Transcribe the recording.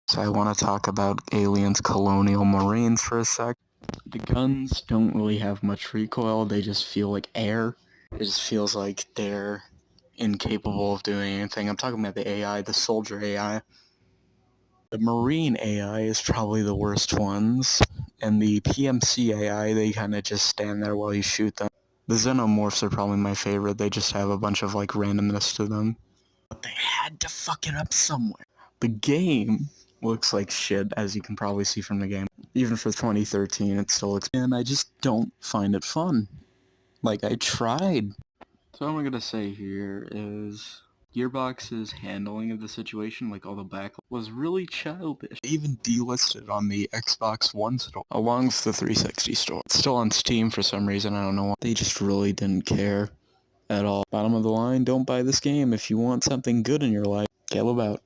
So I want to talk about Aliens Colonial Marines for a sec. The guns don't really have much recoil, they just feel like air. It just feels like they're incapable of doing anything. I'm talking about the AI, the soldier AI. The Marine AI is probably the worst ones, and the PMC AI, they kind of just stand there while you shoot them. The Xenomorphs are probably my favorite, they just have a bunch of like randomness to them. But they had to fuck it up somewhere. The game looks like shit, as you can probably see from the game. Even for 2013, it still looks... And I just don't find it fun. Like, I tried. So what I'm gonna say here is... Gearbox's handling of the situation, like all the back, was really childish. They even delisted on the Xbox One store, along with the 360 store. It's still on Steam for some reason, I don't know why. They just really didn't care at all. Bottom of the line, don't buy this game if you want something good in your life. Get about.